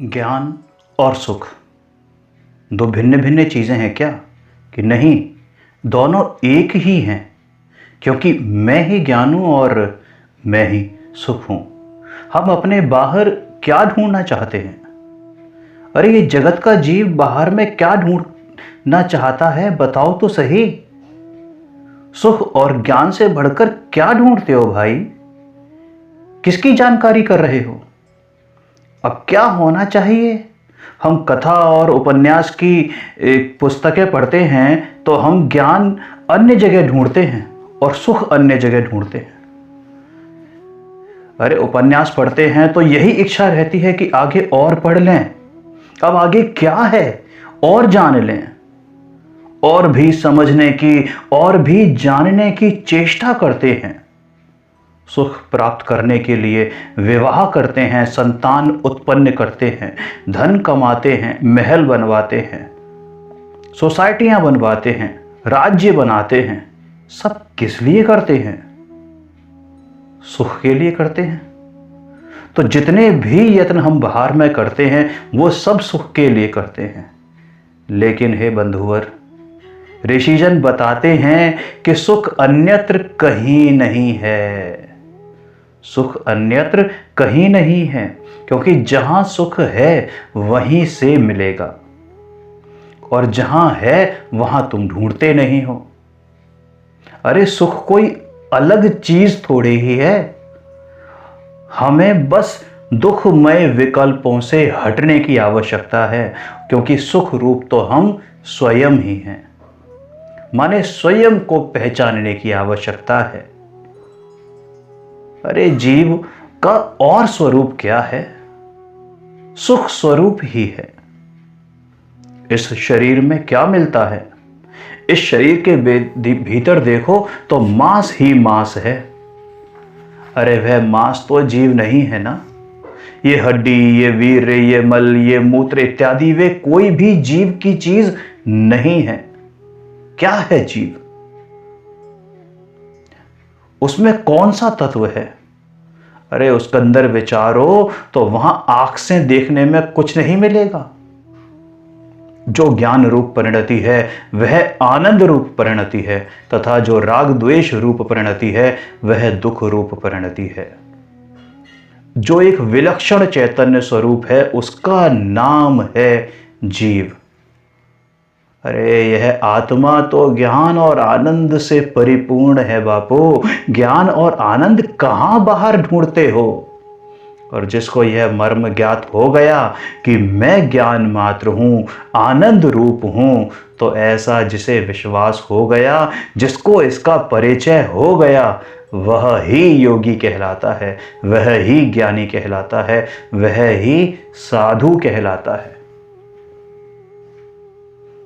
ज्ञान और सुख दो भिन्न भिन्न चीज़ें हैं क्या? कि नहीं, दोनों एक ही हैं, क्योंकि मैं ही ज्ञान हूँ और मैं ही सुख हूँ। हम अपने बाहर क्या ढूंढना चाहते हैं? अरे ये जगत का जीव बाहर में क्या ढूंढना चाहता है, बताओ तो सही। सुख और ज्ञान से बढ़कर क्या ढूंढते हो भाई? किसकी जानकारी कर रहे हो? अब क्या होना चाहिए? हम कथा और उपन्यास की एक पुस्तकें पढ़ते हैं तो हम ज्ञान अन्य जगह ढूंढते हैं और सुख अन्य जगह ढूंढते हैं। अरे उपन्यास पढ़ते हैं तो यही इच्छा रहती है कि आगे और पढ़ लें, अब आगे क्या है और जान लें, और भी समझने की और भी जानने की चेष्टा करते हैं। सुख प्राप्त करने के लिए विवाह करते हैं, संतान उत्पन्न करते हैं, धन कमाते हैं, महल बनवाते हैं, सोसाइटियां बनवाते हैं, राज्य बनाते हैं। सब किस लिए करते हैं? सुख के लिए करते हैं। तो जितने भी यत्न हम बाहर में करते हैं वो सब सुख के लिए करते हैं। लेकिन हे बंधुवर, ऋषिजन बताते हैं कि सुख अन्यत्र कहीं नहीं है। सुख अन्यत्र कहीं नहीं है, क्योंकि जहां सुख है वहीं से मिलेगा, और जहां है वहां तुम ढूंढते नहीं हो। अरे सुख कोई अलग चीज थोड़ी ही है। हमें बस दुखमय विकल्पों से हटने की आवश्यकता है, क्योंकि सुख रूप तो हम स्वयं ही हैं। माने स्वयं को पहचानने की आवश्यकता है। अरे जीव का और स्वरूप क्या है? सुख स्वरूप ही है। इस शरीर में क्या मिलता है? इस शरीर के भीतर देखो तो मांस ही मांस है। अरे वह मांस तो जीव नहीं है ना। ये हड्डी, ये वीर्य, ये मल, ये मूत्र इत्यादि वे कोई भी जीव की चीज नहीं है। क्या है जीव? उसमें कौन सा तत्व है? अरे उसके अंदर विचारो तो वहां आंख से देखने में कुछ नहीं मिलेगा। जो ज्ञान रूप परिणति है वह आनंद रूप परिणति है, तथा जो राग द्वेष रूप परिणति है वह दुख रूप परिणति है। जो एक विलक्षण चैतन्य स्वरूप है उसका नाम है जीव। अरे यह आत्मा तो ज्ञान और आनंद से परिपूर्ण है बापू। ज्ञान और आनंद कहां बाहर ढूंढते हो? और जिसको यह मर्म ज्ञात हो गया कि मैं ज्ञान मात्र हूं, आनंद रूप हूं, तो ऐसा जिसे विश्वास हो गया, जिसको इसका परिचय हो गया, वह ही योगी कहलाता है, वह ही ज्ञानी कहलाता है, वह ही साधु कहलाता है।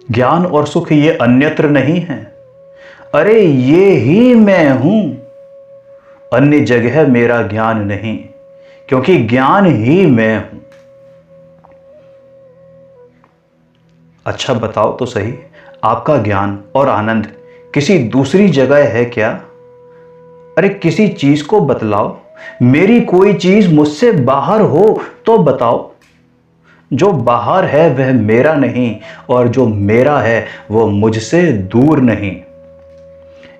ज्ञान और सुख ये अन्यत्र नहीं है। अरे ये ही मैं हूं, अन्य जगह मेरा ज्ञान नहीं, क्योंकि ज्ञान ही मैं हूं। अच्छा बताओ तो सही, आपका ज्ञान और आनंद किसी दूसरी जगह है क्या? अरे किसी चीज को बतलाओ। मेरी कोई चीज मुझसे बाहर हो तो बताओ। जो बाहर है वह मेरा नहीं, और जो मेरा है वो मुझसे दूर नहीं।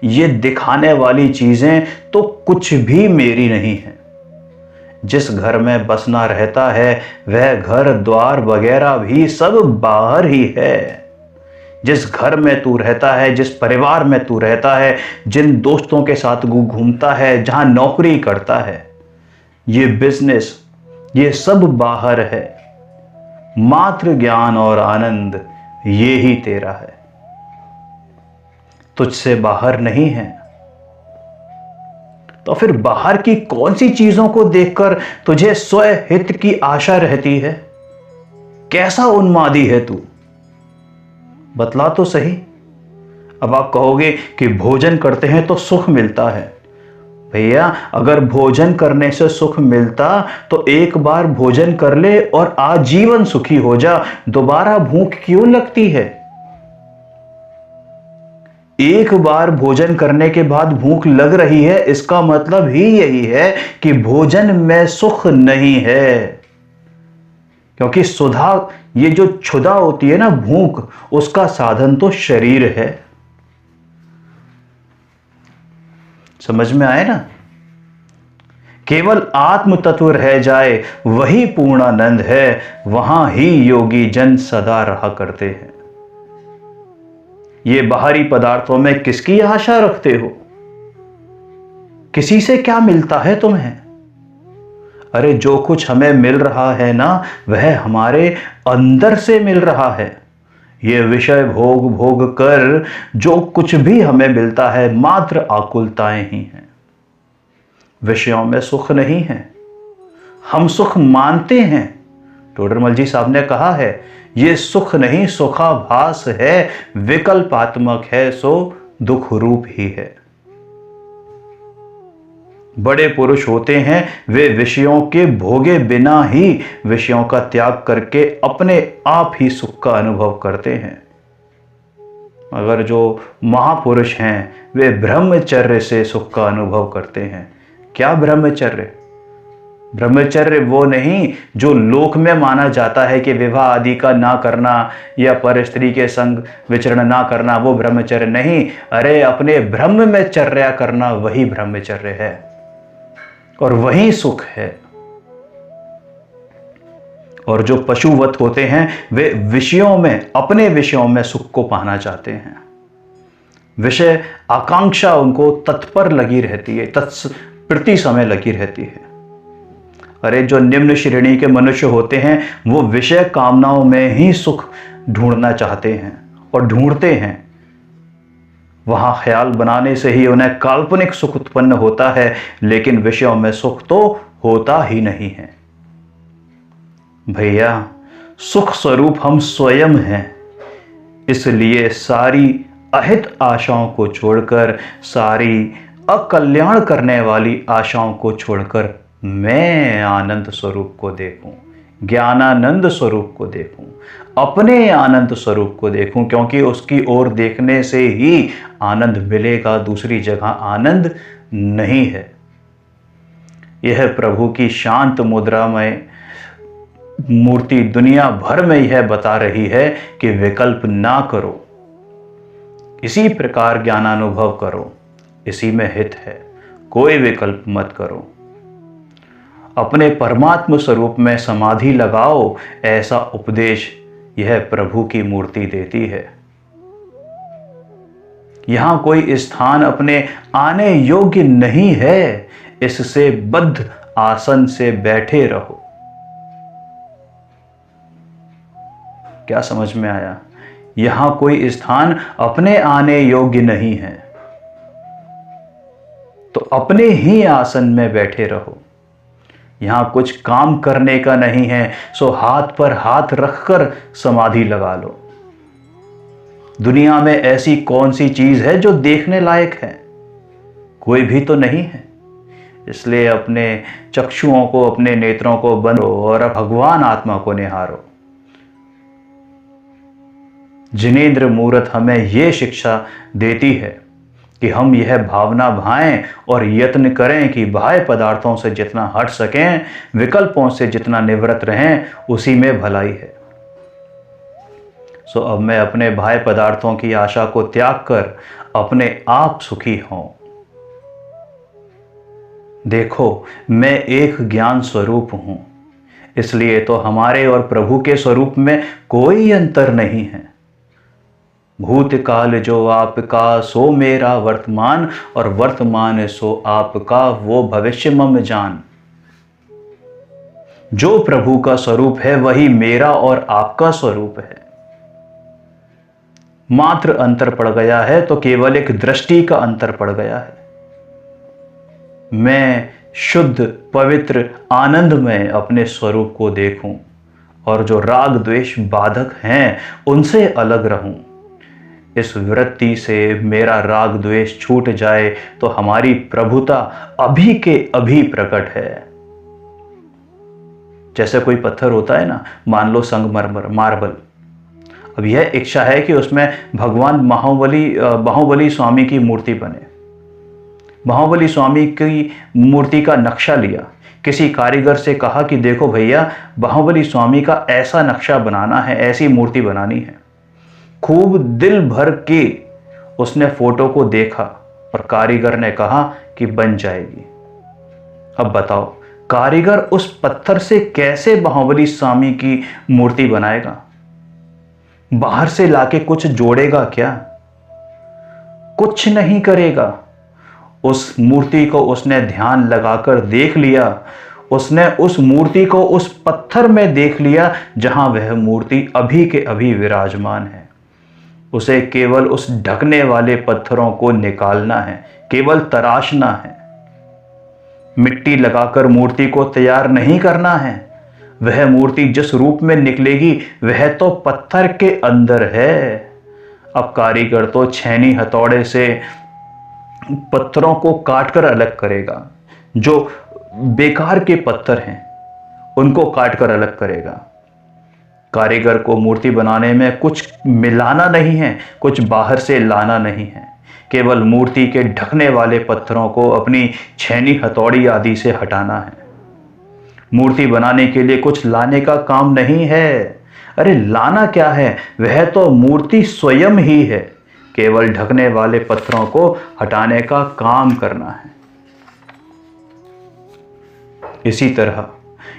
ये दिखाने वाली चीजें तो कुछ भी मेरी नहीं है। जिस घर में बसना रहता है वह घर द्वार वगैरह भी सब बाहर ही है। जिस घर में तू रहता है, जिस परिवार में तू रहता है, जिन दोस्तों के साथ घूमता है, जहां नौकरी करता है, ये बिजनेस, ये सब बाहर है। मात्र ज्ञान और आनंद ये ही तेरा है, तुझसे बाहर नहीं है। तो फिर बाहर की कौन सी चीजों को देखकर तुझे स्वहित की आशा रहती है? कैसा उन्मादी है तू? बतला तो सही। अब आप कहोगे कि भोजन करते हैं तो सुख मिलता है। भैया अगर भोजन करने से सुख मिलता तो एक बार भोजन कर ले और आजीवन सुखी हो जा। दोबारा भूख क्यों लगती है? एक बार भोजन करने के बाद भूख लग रही है, इसका मतलब ही यही है कि भोजन में सुख नहीं है। क्योंकि सुधा, ये जो क्षुधा होती है ना, भूख, उसका साधन तो शरीर है। समझ में आए ना? केवल आत्म तत्व रह जाए वही पूर्णानंद है, वहां ही योगी जन सदा रहा करते हैं। ये बाहरी पदार्थों में किसकी आशा रखते हो? किसी से क्या मिलता है तुम्हें? अरे जो कुछ हमें मिल रहा है ना, वह हमारे अंदर से मिल रहा है। ये विषय भोग भोग कर जो कुछ भी हमें मिलता है, मात्र आकुलताएं ही हैं। विषयों में सुख नहीं है, हम सुख मानते हैं। टोडरमल जी साहब ने कहा है, ये सुख नहीं सुखाभास है, विकल्पात्मक है सो दुख रूप ही है। बड़े पुरुष होते हैं वे विषयों के भोगे बिना ही विषयों का त्याग करके अपने आप ही सुख का अनुभव करते हैं। मगर जो महापुरुष हैं वे ब्रह्मचर्य से सुख का अनुभव करते हैं। क्या ब्रह्मचर्य? ब्रह्मचर्य वो नहीं जो लोक में माना जाता है कि विवाह आदि का ना करना या पर स्त्री के संग विचरण ना करना, वो ब्रह्मचर्य नहीं। अरे अपने ब्रह्म में चर्या करना, वही ब्रह्मचर्य है और वही सुख है। और जो पशुवत होते हैं वे विषयों में, अपने विषयों में सुख को पाना चाहते हैं। विषय आकांक्षा उनको तत्पर लगी रहती है, प्रति समय लगी रहती है। अरे जो निम्न श्रेणी के मनुष्य होते हैं वो विषय कामनाओं में ही सुख ढूंढना चाहते हैं और ढूंढते हैं। वहां ख्याल बनाने से ही उन्हें काल्पनिक सुख उत्पन्न होता है, लेकिन विषयों में सुख तो होता ही नहीं है। भैया, सुख स्वरूप हम स्वयं हैं। इसलिए सारी अहित आशाओं को छोड़कर, सारी अकल्याण करने वाली आशाओं को छोड़कर मैं आनंद स्वरूप को देखूं, ज्ञानानंद स्वरूप को देखूं, अपने आनंद स्वरूप को देखूं, क्योंकि उसकी ओर देखने से ही आनंद मिलेगा, दूसरी जगह आनंद नहीं है। यह प्रभु की शांत मुद्रामय मूर्ति दुनिया भर में यह बता रही है कि विकल्प ना करो, इसी प्रकार ज्ञानानुभव करो, इसी में हित है, कोई विकल्प मत करो। अपने परमात्म स्वरूप में समाधि लगाओ, ऐसा उपदेश यह प्रभु की मूर्ति देती है। यहां कोई स्थान अपने आने योग्य नहीं है, इससे बद्ध आसन से बैठे रहो। क्या समझ में आया? यहां कोई स्थान अपने आने योग्य नहीं है, तो अपने ही आसन में बैठे रहो। यहां कुछ काम करने का नहीं है, सो हाथ पर हाथ रखकर समाधि लगा लो। दुनिया में ऐसी कौन सी चीज है जो देखने लायक है? कोई भी तो नहीं है। इसलिए अपने चक्षुओं को, अपने नेत्रों को बंद करो और भगवान आत्मा को निहारो। जिनेंद्र मूर्त हमें यह शिक्षा देती है कि हम यह भावना भाएं और यत्न करें कि बाह्य पदार्थों से जितना हट सकें, विकल्पों से जितना निवृत्त रहें, उसी में भलाई है। सो अब मैं अपने बाह्य पदार्थों की आशा को त्याग कर अपने आप सुखी हूं। देखो, मैं एक ज्ञान स्वरूप हूं, इसलिए तो हमारे और प्रभु के स्वरूप में कोई अंतर नहीं है। भूतकाल जो आपका सो मेरा वर्तमान, और वर्तमान सो आपका वो भविष्य मम जान। जो प्रभु का स्वरूप है वही मेरा और आपका स्वरूप है। मात्र अंतर पड़ गया है तो केवल एक दृष्टि का अंतर पड़ गया है। मैं शुद्ध, पवित्र, आनंदमय अपने स्वरूप को देखूं और जो राग द्वेष बाधक हैं उनसे अलग रहूं। इस वृत्ति से मेरा राग द्वेष छूट जाए तो हमारी प्रभुता अभी के अभी प्रकट है। जैसे कोई पत्थर होता है ना, मान लो संगमरमर, मार्बल। अब यह इच्छा है कि उसमें भगवान बाहुबली स्वामी की मूर्ति बने। बाहुबली स्वामी की मूर्ति का नक्शा लिया किसी कारीगर से कहा कि देखो भैया, बाहुबली स्वामी का ऐसा नक्शा बनाना है, ऐसी मूर्ति बनानी है। खूब दिल भर के उसने फोटो को देखा और कारीगर ने कहा कि बन जाएगी। अब बताओ, कारीगर उस पत्थर से कैसे बाहुबली स्वामी की मूर्ति बनाएगा? बाहर से लाके कुछ जोड़ेगा क्या? कुछ नहीं करेगा। उस मूर्ति को उसने ध्यान लगाकर देख लिया, उसने उस मूर्ति को उस पत्थर में देख लिया जहां वह मूर्ति अभी के अभी विराजमान है। उसे केवल उस ढकने वाले पत्थरों को निकालना है, केवल तराशना है। मिट्टी लगाकर मूर्ति को तैयार नहीं करना है। वह मूर्ति जिस रूप में निकलेगी वह तो पत्थर के अंदर है। अब कारीगर तो छेनी हथौड़े से पत्थरों को काटकर अलग करेगा। जो बेकार के पत्थर हैं उनको काटकर अलग करेगा। कारीगर को मूर्ति बनाने में कुछ मिलाना नहीं है, कुछ बाहर से लाना नहीं है। केवल मूर्ति के ढकने वाले पत्थरों को अपनी छेनी हथौड़ी आदि से हटाना है। मूर्ति बनाने के लिए कुछ लाने का काम नहीं है। अरे लाना क्या है, वह तो मूर्ति स्वयं ही है। केवल ढकने वाले पत्थरों को हटाने का काम करना है। इसी तरह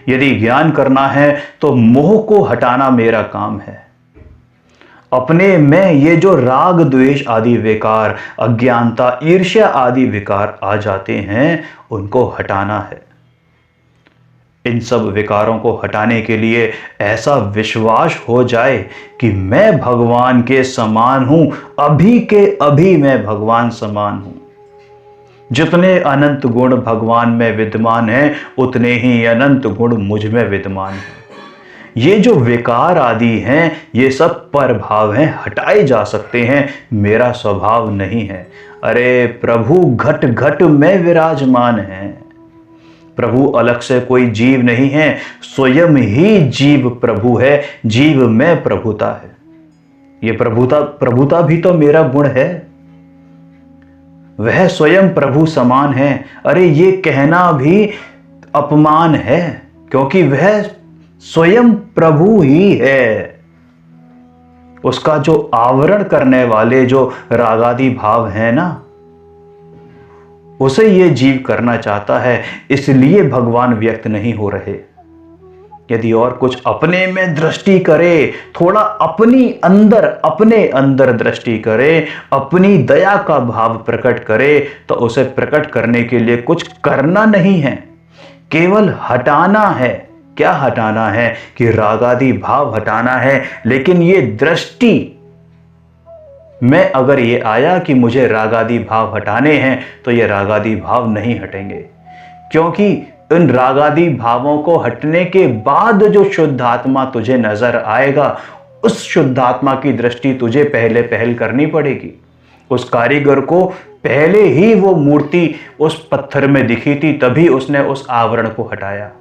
यदि ज्ञान करना है तो मोह को हटाना मेरा काम है। अपने में ये जो राग द्वेष आदि विकार, अज्ञानता, ईर्ष्या आदि विकार आ जाते हैं, उनको हटाना है। इन सब विकारों को हटाने के लिए ऐसा विश्वास हो जाए कि मैं भगवान के समान हूं, अभी के अभी मैं भगवान समान हूं। जितने अनंत गुण भगवान में विद्यमान हैं, उतने ही अनंत गुण मुझ में विद्यमान हैं। ये जो विकार आदि हैं, ये सब परभाव हैं, हटाए जा सकते हैं, मेरा स्वभाव नहीं है। अरे प्रभु घट घट में विराजमान है। प्रभु अलग से कोई जीव नहीं है, स्वयं ही जीव प्रभु है, जीव में प्रभुता है। ये प्रभुता भी तो मेरा गुण है। वह स्वयं प्रभु समान है। अरे ये कहना भी अपमान है, क्योंकि वह स्वयं प्रभु ही है। उसका जो आवरण करने वाले जो रागादि भाव है ना, उसे ये जीव करना चाहता है, इसलिए भगवान व्यक्त नहीं हो रहे। यदि और कुछ अपने में दृष्टि करे, थोड़ा अपने अंदर दृष्टि करे, अपनी दया का भाव प्रकट करे, तो उसे प्रकट करने के लिए कुछ करना नहीं है, केवल हटाना है। क्या हटाना है? कि रागादि भाव हटाना है। लेकिन ये दृष्टि में अगर ये आया कि मुझे रागादि भाव हटाने हैं, तो ये रागादि भाव नहीं हटेंगे, क्योंकि इन रागादि भावों को हटने के बाद जो शुद्धात्मा तुझे नजर आएगा, उस शुद्धात्मा की दृष्टि तुझे पहल करनी पड़ेगी। उस कारीगर को पहले ही वो मूर्ति उस पत्थर में दिखी थी, तभी उसने उस आवरण को हटाया।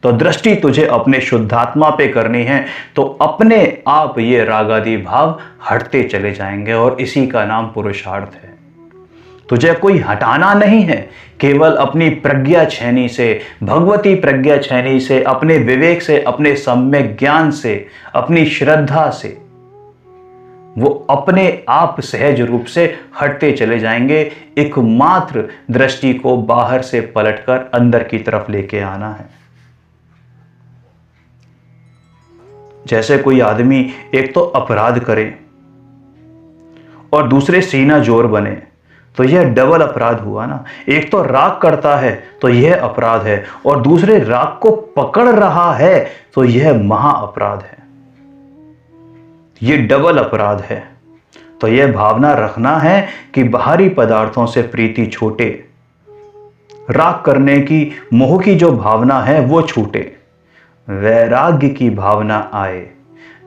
तो दृष्टि तुझे अपने शुद्धात्मा पे करनी है, तो अपने आप ये रागादि भाव हटते चले जाएंगे, और इसी का नाम पुरुषार्थ है। तुझे कोई हटाना नहीं है, केवल अपनी प्रज्ञा छेनी से, भगवती प्रज्ञा छेनी से, अपने विवेक से, अपने सम्यक ज्ञान से, अपनी श्रद्धा से वो अपने आप सहज रूप से हटते चले जाएंगे। एकमात्र दृष्टि को बाहर से पलटकर अंदर की तरफ लेके आना है। जैसे कोई आदमी एक तो अपराध करे और दूसरे सीना जोर बने, तो यह डबल अपराध हुआ ना। एक तो राग करता है तो यह अपराध है, और दूसरे राग को पकड़ रहा है तो यह महा अपराध है। यह डबल अपराध है। तो यह भावना रखना है कि बाहरी पदार्थों से प्रीति छूटे, राग करने की, मोह की जो भावना है वो छूटे, वैराग्य की भावना आए,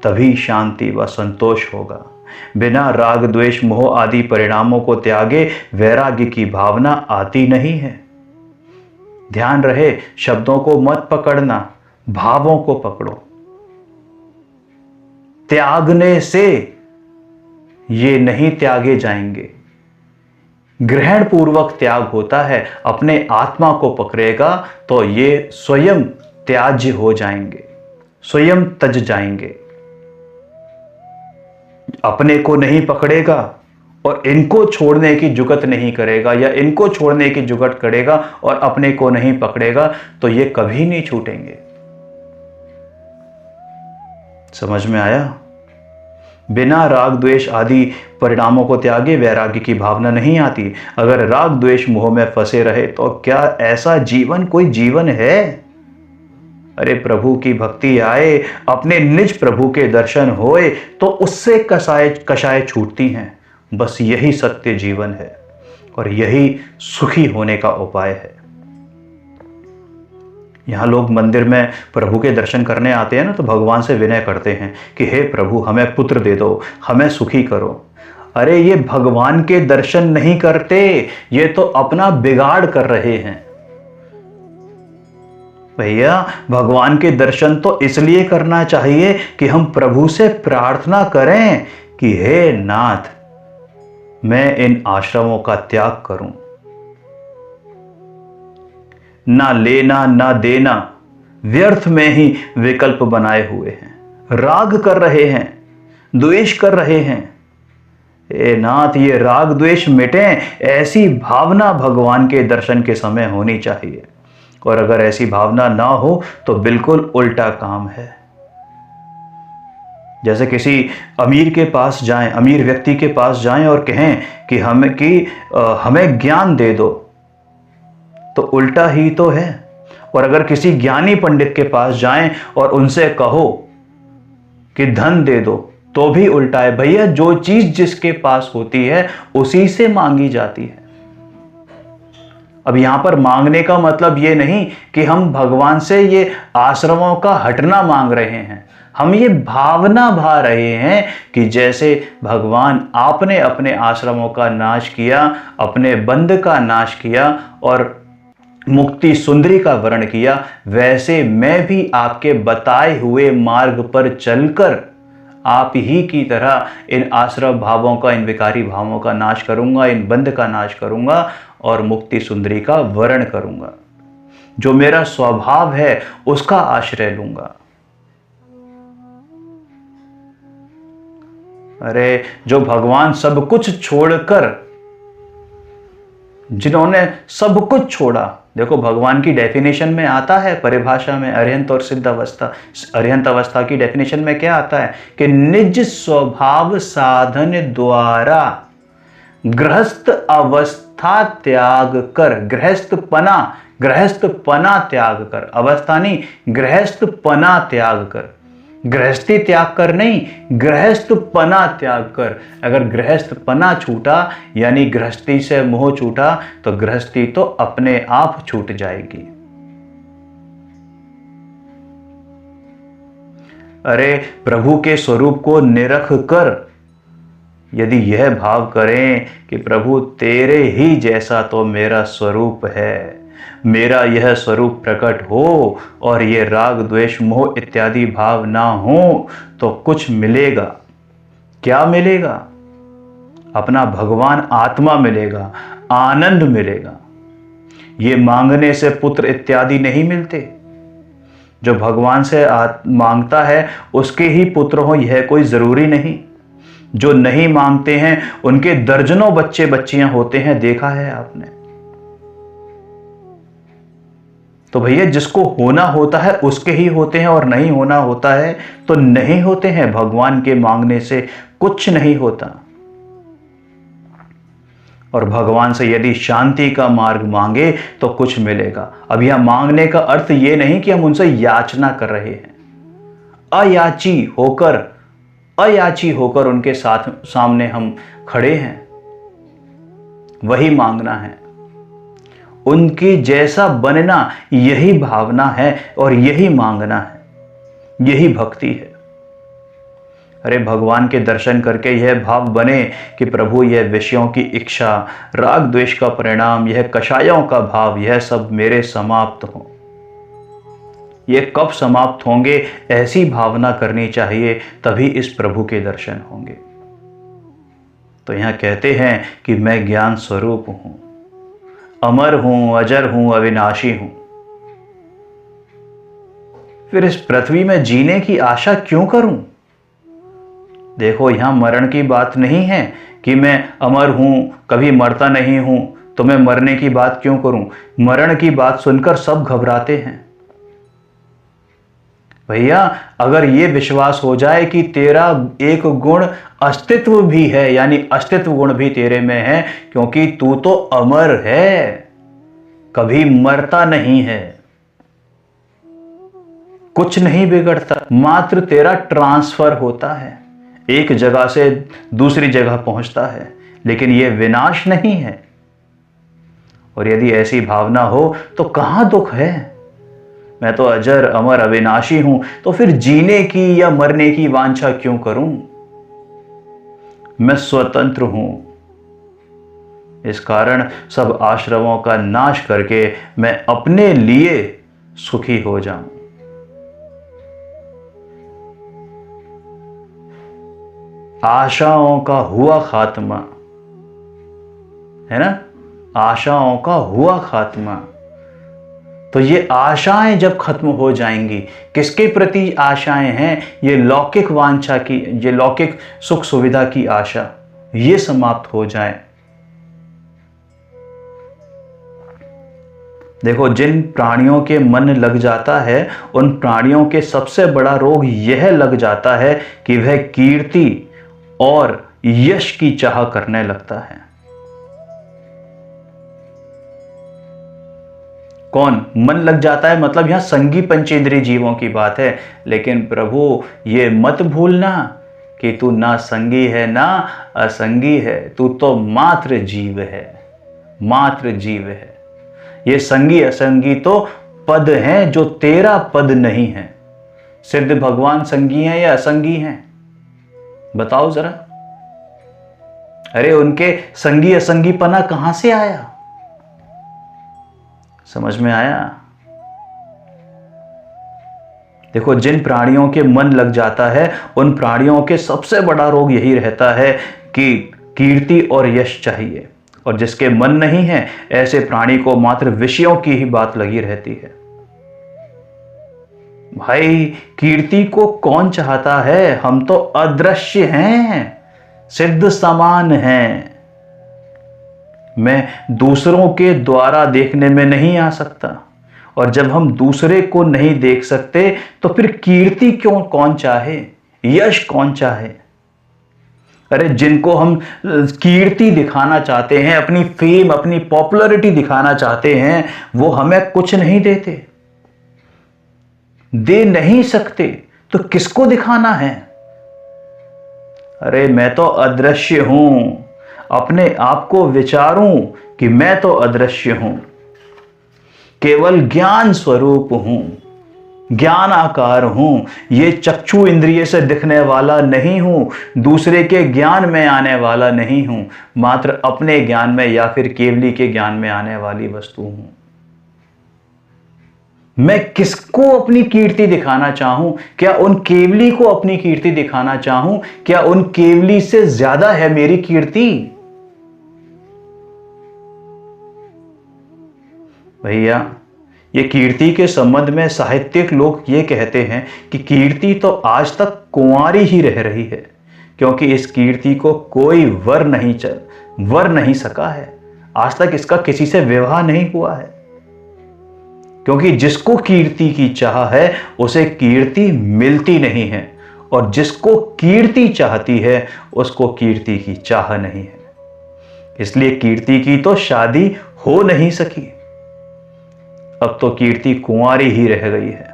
तभी शांति व संतोष होगा। बिना राग द्वेष मोह आदि परिणामों को त्यागे वैराग्य की भावना आती नहीं है। ध्यान रहे, शब्दों को मत पकड़ना, भावों को पकड़ो। त्यागने से ये नहीं त्यागे जाएंगे, ग्रहण पूर्वक त्याग होता है, अपने आत्मा को पकड़ेगा तो ये स्वयं त्याज्य हो जाएंगे, स्वयं तज जाएंगे। अपने को नहीं पकड़ेगा और इनको छोड़ने की जुगत नहीं करेगा, या इनको छोड़ने की जुगत करेगा और अपने को नहीं पकड़ेगा, तो ये कभी नहीं छूटेंगे। समझ में आया? बिना राग द्वेष आदि परिणामों को त्यागे वैराग्य की भावना नहीं आती। अगर राग द्वेष मोह में फंसे रहे तो क्या ऐसा जीवन कोई जीवन है? अरे प्रभु की भक्ति आए, अपने निज प्रभु के दर्शन होए तो उससे कषाय छूटती हैं। बस यही सत्य जीवन है और यही सुखी होने का उपाय है। यहाँ लोग मंदिर में प्रभु के दर्शन करने आते हैं ना, तो भगवान से विनय करते हैं कि हे प्रभु हमें पुत्र दे दो, हमें सुखी करो। अरे ये भगवान के दर्शन नहीं करते, ये तो अपना बिगाड़ कर रहे हैं। भैया भगवान के दर्शन तो इसलिए करना चाहिए कि हम प्रभु से प्रार्थना करें कि हे नाथ, मैं इन आश्रमों का त्याग करूं। ना लेना ना देना, व्यर्थ में ही विकल्प बनाए हुए हैं। राग कर रहे हैं, द्वेष कर रहे हैं। ए नाथ, ये राग द्वेष मिटे, ऐसी भावना भगवान के दर्शन के समय होनी चाहिए। और अगर ऐसी भावना ना हो तो बिल्कुल उल्टा काम है। जैसे किसी अमीर के पास जाएं, अमीर व्यक्ति के पास जाएं और कहें कि हमें ज्ञान दे दो, तो उल्टा ही तो है। और अगर किसी ज्ञानी पंडित के पास जाएं और उनसे कहो कि धन दे दो, तो भी उल्टा है। भैया जो चीज जिसके पास होती है उसी से मांगी जाती है। अब यहां पर मांगने का मतलब ये नहीं कि हम भगवान से ये आश्रमों का हटना मांग रहे हैं। हम ये भावना भा रहे हैं कि जैसे भगवान आपने अपने आश्रमों का नाश किया, अपने बंध का नाश किया और मुक्ति सुंदरी का वर्ण किया, वैसे मैं भी आपके बताए हुए मार्ग पर चलकर आप ही की तरह इन आश्रम भावों का, इन विकारी भावों का नाश करूंगा, इन बंध का नाश करूंगा और मुक्ति सुंदरी का वर्ण करूंगा। जो मेरा स्वभाव है उसका आश्रय लूंगा। अरे जो भगवान सब कुछ छोड़कर, जिन्होंने सब कुछ छोड़ा, देखो भगवान की डेफिनेशन में आता है, परिभाषा में अरिहंत और सिद्ध अवस्था। अरिहंत अवस्था की डेफिनेशन में क्या आता है कि निज स्वभाव साधन द्वारा गृहस्थ अवस्था त्याग कर, गृहस्थपना त्याग कर, अवस्था नहीं, गृहस्थपना त्याग कर, गृहस्थी त्याग कर नहीं, गृहस्थपना त्याग कर। अगर गृहस्थपना छूटा यानी गृहस्थी से मोह छूटा, तो गृहस्थी तो अपने आप छूट जाएगी। अरे प्रभु के स्वरूप को निरख कर यदि यह भाव करें कि प्रभु तेरे ही जैसा तो मेरा स्वरूप है, मेरा यह स्वरूप प्रकट हो और ये राग द्वेष मोह इत्यादि भाव ना हो, तो कुछ मिलेगा। क्या मिलेगा? अपना भगवान आत्मा मिलेगा, आनंद मिलेगा। ये मांगने से पुत्र इत्यादि नहीं मिलते। जो भगवान से मांगता है उसके ही पुत्र हो, यह कोई जरूरी नहीं। जो नहीं मांगते हैं उनके दर्जनों बच्चे बच्चियां होते हैं, देखा है आपने। तो भैया जिसको होना होता है उसके ही होते हैं, और नहीं होना होता है तो नहीं होते हैं। भगवान के मांगने से कुछ नहीं होता। और भगवान से यदि शांति का मार्ग मांगे तो कुछ मिलेगा। अब यह मांगने का अर्थ ये नहीं कि हम उनसे याचना कर रहे हैं। अयाची होकर उनके सामने हम खड़े हैं, वही मांगना है। उनकी जैसा बनना यही भावना है और यही मांगना है, यही भक्ति है। अरे भगवान के दर्शन करके यह भाव बने कि प्रभु यह विषयों की इच्छा, राग द्वेष का परिणाम, यह कषायों का भाव, यह सब मेरे समाप्त हों। ये कब समाप्त होंगे, ऐसी भावना करनी चाहिए, तभी इस प्रभु के दर्शन होंगे। तो यहां कहते हैं कि मैं ज्ञान स्वरूप हूं, अमर हूं, अजर हूं, अविनाशी हूं। फिर इस पृथ्वी में जीने की आशा क्यों करूं? देखो, यहां मरण की बात नहीं है कि मैं अमर हूं, कभी मरता नहीं हूं, तो मैं मरने की बात क्यों करूं। मरण की बात सुनकर सब घबराते हैं। भैया, अगर ये विश्वास हो जाए कि तेरा एक गुण अस्तित्व भी है, यानी अस्तित्व गुण भी तेरे में है, क्योंकि तू तो अमर है, कभी मरता नहीं है, कुछ नहीं बिगड़ता, मात्र तेरा ट्रांसफर होता है, एक जगह से दूसरी जगह पहुंचता है, लेकिन यह विनाश नहीं है। और यदि ऐसी भावना हो तो कहां दुख है। मैं तो अजर, अमर, अविनाशी हूं, तो फिर जीने की या मरने की वांछा क्यों करूं। मैं स्वतंत्र हूं, इस कारण सब आश्रमों का नाश करके मैं अपने लिए सुखी हो जाऊं। आशाओं का हुआ खात्मा, है ना, आशाओं का हुआ खात्मा। तो ये आशाएं जब खत्म हो जाएंगी, किसके प्रति आशाएं हैं, ये लौकिक वांछा की, ये लौकिक सुख सुविधा की आशा, ये समाप्त हो जाए। देखो, जिन प्राणियों के मन लग जाता है, उन प्राणियों के सबसे बड़ा रोग यह लग जाता है कि वह कीर्ति और यश की चाह करने लगता है। कौन मन लग जाता है, मतलब यहां संगी पंचेंद्रिय जीवों की बात है। लेकिन प्रभु, ये मत भूलना कि तू ना संगी है ना असंगी है, तू तो मात्र जीव है, मात्र जीव है। ये संगी असंगी तो पद हैं जो तेरा पद नहीं है। सिद्ध भगवान संगी हैं या असंगी हैं, बताओ जरा। अरे, उनके संगी असंगी पना कहां से आया, समझ में आया। देखो, जिन प्राणियों के मन लग जाता है, उन प्राणियों के सबसे बड़ा रोग यही रहता है कि कीर्ति और यश चाहिए, और जिसके मन नहीं है, ऐसे प्राणी को मात्र विषयों की ही बात लगी रहती है। भाई, कीर्ति को कौन चाहता है, हम तो अदृश्य हैं, सिद्ध समान हैं। मैं दूसरों के द्वारा देखने में नहीं आ सकता, और जब हम दूसरे को नहीं देख सकते तो फिर कीर्ति क्यों कौन चाहे, यश कौन चाहे। अरे, जिनको हम कीर्ति दिखाना चाहते हैं, अपनी फेम, अपनी पॉपुलैरिटी दिखाना चाहते हैं, वो हमें कुछ नहीं देते, दे नहीं सकते, तो किसको दिखाना है। अरे, मैं तो अदृश्य हूं, अपने आप को विचारूं कि मैं तो अदृश्य हूं, केवल ज्ञान स्वरूप हूं, ज्ञान आकार हूं, ये चक्षु इंद्रिय से दिखने वाला नहीं हूं, दूसरे के ज्ञान में आने वाला नहीं हूं, मात्र अपने ज्ञान में या फिर केवली के ज्ञान में आने वाली वस्तु हूं। मैं किसको अपनी कीर्ति दिखाना चाहूं, क्या उन केवली को अपनी कीर्ति दिखाना चाहूं, क्या उन केवली से ज्यादा है मेरी कीर्ति। भैया, ये कीर्ति के संबंध में साहित्यिक लोग ये कहते हैं कि कीर्ति तो आज तक कुंवारी ही रह रही है, क्योंकि इस कीर्ति को कोई वर नहीं सका है, आज तक इसका किसी से विवाह नहीं हुआ है। क्योंकि जिसको कीर्ति की चाह है, उसे कीर्ति मिलती नहीं है, और जिसको कीर्ति चाहती है, उसको कीर्ति की चाह नहीं है। इसलिए कीर्ति की तो शादी हो नहीं सकी, अब तो कीर्ति कुंवारी ही रह गई है।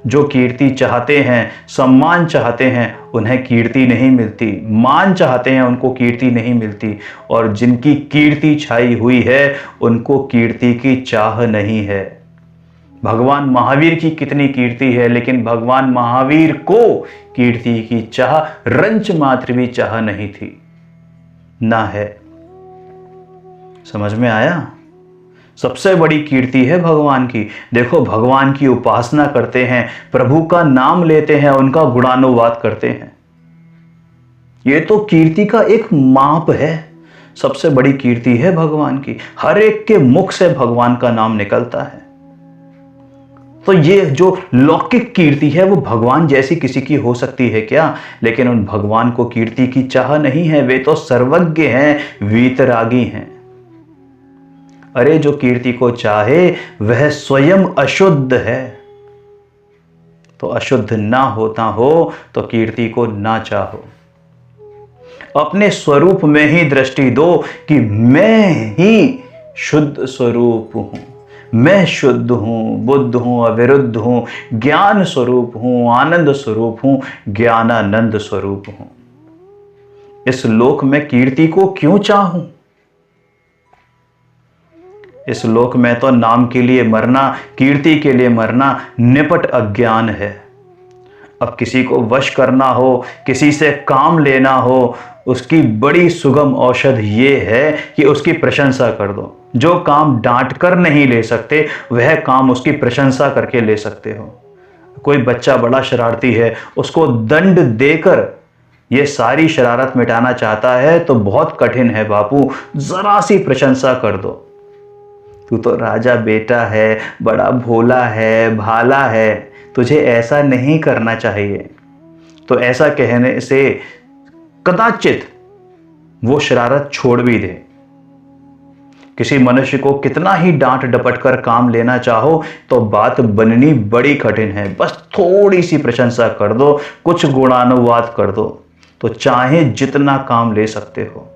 जो कीर्ति चाहते हैं, सम्मान चाहते हैं, उन्हें कीर्ति नहीं मिलती, मान चाहते हैं, उनको कीर्ति नहीं मिलती, और जिनकी कीर्ति छाई हुई है, उनको कीर्ति की चाह नहीं है। भगवान महावीर की कितनी कीर्ति है, लेकिन भगवान महावीर को कीर्ति की चाह रंच मात्र भी चाह नहीं थी, ना है। समझ में आया। सबसे बड़ी कीर्ति है भगवान की। देखो, भगवान की उपासना करते हैं, प्रभु का नाम लेते हैं, उनका गुणानुवाद करते हैं, ये तो कीर्ति का एक माप है। सबसे बड़ी कीर्ति है भगवान की। हर एक के मुख से भगवान का नाम निकलता है। तो ये जो लौकिक कीर्ति है वो भगवान जैसी किसी की हो सकती है क्या? लेकिन उन भगवान को कीर्ति की चाह नहीं है। वे तो सर्वज्ञ हैं, वीतरागी हैं। अरे जो कीर्ति को चाहे वह स्वयं अशुद्ध है। तो अशुद्ध ना होता हो तो कीर्ति को ना चाहो। अपने स्वरूप में ही दृष्टि दो कि मैं ही शुद्ध स्वरूप हूं, मैं शुद्ध हूं, बुद्ध हूं, अविरुद्ध हूं, ज्ञान स्वरूप हूं, आनंद स्वरूप हूं, ज्ञानानंद स्वरूप हूं। इस लोक में कीर्ति को क्यों चाहूं? इस लोक में तो नाम के लिए मरना, कीर्ति के लिए मरना निपट अज्ञान है। अब किसी को वश करना हो, किसी से काम लेना हो, उसकी बड़ी सुगम औषध ये है कि उसकी प्रशंसा कर दो। जो काम डांट कर नहीं ले सकते वह काम उसकी प्रशंसा करके ले सकते हो। कोई बच्चा बड़ा शरारती है, उसको दंड देकर ये सारी शरारत मिटाना चाहता है तो बहुत कठिन है बापू, जरा सी प्रशंसा कर दो। तू तो राजा बेटा है, बड़ा भोला है, भाला है, तुझे ऐसा नहीं करना चाहिए। तो ऐसा कहने से कदाचित वो शरारत छोड़ भी दे। किसी मनुष्य को कितना ही डांट डपट कर काम लेना चाहो तो बात बननी बड़ी कठिन है। बस थोड़ी सी प्रशंसा कर दो, कुछ गुणानुवाद कर दो, तो चाहे जितना काम ले सकते हो।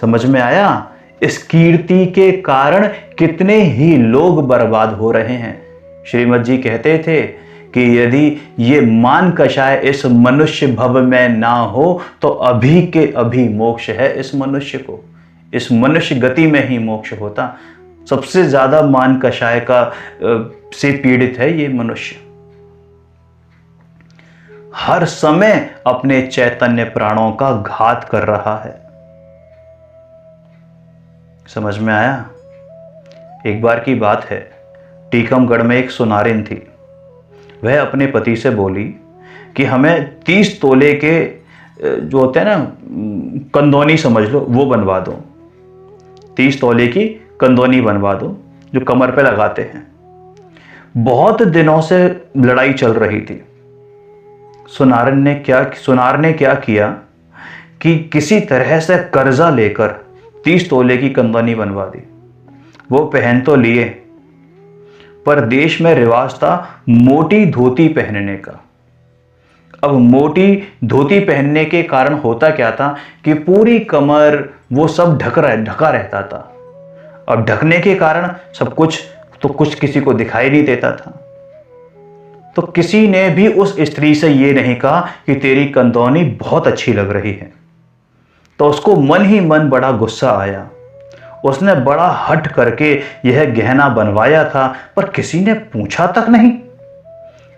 समझ में आया? इस कीर्ति के कारण कितने ही लोग बर्बाद हो रहे हैं। श्रीमद जी कहते थे कि यदि ये मान कषाय इस मनुष्य भव में ना हो तो अभी के अभी मोक्ष है इस मनुष्य को। इस मनुष्य गति में ही मोक्ष होता। सबसे ज्यादा मान कषाय का से पीड़ित है ये मनुष्य। हर समय अपने चैतन्य प्राणों का घात कर रहा है। समझ में आया? एक बार की बात है, टीकमगढ़ में एक सुनारिन थी। वह अपने पति से बोली कि हमें 30 तोले के जो होते हैं ना कंदौनी समझ लो, वो बनवा दो। 30 तोले की कंदौनी बनवा दो जो कमर पे लगाते हैं। बहुत दिनों से लड़ाई चल रही थी। सुनार ने क्या किया कि किसी तरह से कर्जा लेकर 30 तोले की कंदौनी बनवा दी। वो पहन तो लिए, पर देश में रिवाज था मोटी धोती पहनने का। अब मोटी धोती पहनने के कारण होता क्या था कि पूरी कमर वो सब ढका रहता था। अब ढकने के कारण सब कुछ किसी को दिखाई नहीं देता था। तो किसी ने भी उस स्त्री से ये नहीं कहा कि तेरी कंदौनी बहुत अच्छी लग रही है। तो उसको मन ही मन बड़ा गुस्सा आया। उसने बड़ा हट करके यह गहना बनवाया था, पर किसी ने पूछा तक नहीं।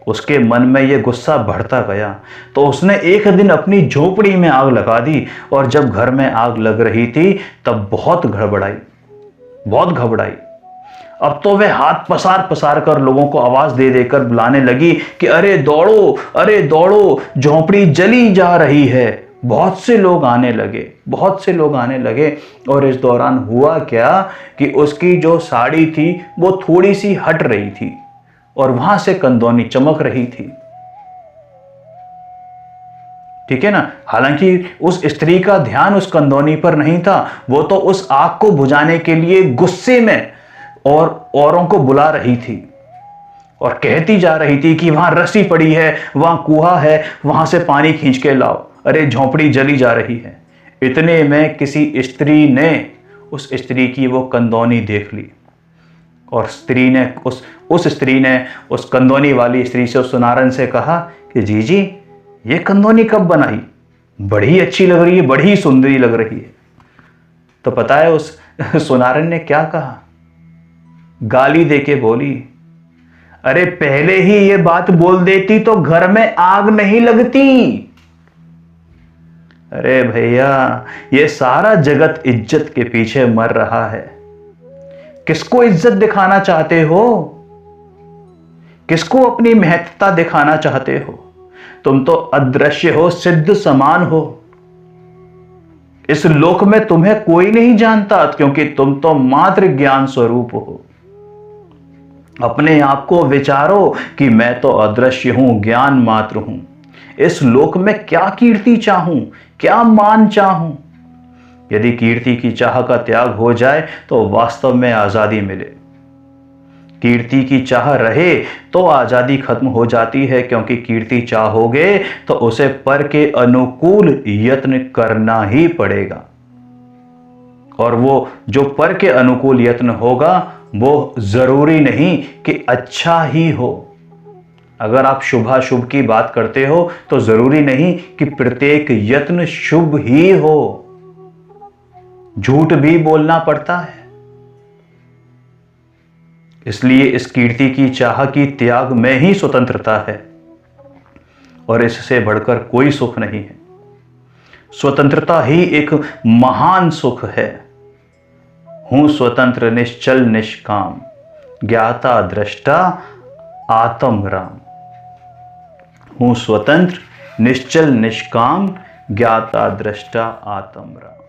उसके मन में यह गुस्सा बढ़ता गया तो उसने एक दिन अपनी झोपड़ी में आग लगा दी। और जब घर में आग लग रही थी तब बहुत घबराई। अब तो वह हाथ पसार पसार कर लोगों को आवाज दे देकर बुलाने लगी कि अरे दौड़ो, झोपड़ी जली जा रही है। बहुत से लोग आने लगे। और इस दौरान हुआ क्या कि उसकी जो साड़ी थी वो थोड़ी सी हट रही थी और वहां से कंदौनी चमक रही थी। ठीक है ना? हालांकि उस स्त्री का ध्यान उस कंदौनी पर नहीं था। वो तो उस आग को बुझाने के लिए गुस्से में और औरों को बुला रही थी और कहती जा रही थी कि वहां रस्सी पड़ी है, वहां कुआं है, वहां से पानी खींच के लाओ, अरे झोपड़ी जली जा रही है। इतने में किसी स्त्री ने उस स्त्री की वो कंदौनी देख ली और उस स्त्री ने उस कंदौनी वाली स्त्री से, उस सुनारन से कहा कि जी ये कंदौनी कब बनाई? बड़ी अच्छी लग रही है, बड़ी सुंदरी लग रही है। तो पता है उस सुनारन ने क्या कहा? गाली देके बोली, अरे पहले ही ये बात बोल देती तो घर में आग नहीं लगती। अरे भैया, ये सारा जगत इज्जत के पीछे मर रहा है। किसको इज्जत दिखाना चाहते हो? किसको अपनी महत्ता दिखाना चाहते हो? तुम तो अदृश्य हो, सिद्ध समान हो। इस लोक में तुम्हें कोई नहीं जानता, क्योंकि तुम तो मात्र ज्ञान स्वरूप हो। अपने आप को विचारो कि मैं तो अदृश्य हूं, ज्ञान मात्र हूं। इस लोक में क्या कीर्ति चाहूं, क्या मान चाहूं? यदि कीर्ति की चाह का त्याग हो जाए तो वास्तव में आजादी मिले। कीर्ति की चाह रहे तो आजादी खत्म हो जाती है, क्योंकि कीर्ति चाहोगे तो उसे पर के अनुकूल यत्न करना ही पड़ेगा। और वो जो पर के अनुकूल यत्न होगा वो जरूरी नहीं कि अच्छा ही हो। अगर आप शुभाशुभ की बात करते हो तो जरूरी नहीं कि प्रत्येक यत्न शुभ ही हो। झूठ भी बोलना पड़ता है। इसलिए इस कीर्ति की चाह की त्याग में ही स्वतंत्रता है, और इससे बढ़कर कोई सुख नहीं है। स्वतंत्रता ही एक महान सुख है। हूं स्वतंत्र निश्चल निष्काम, ज्ञाता दृष्टा आत्म राम। हूं स्वतंत्र निश्चल निष्काम, ज्ञाता दृष्टा आत्म राम।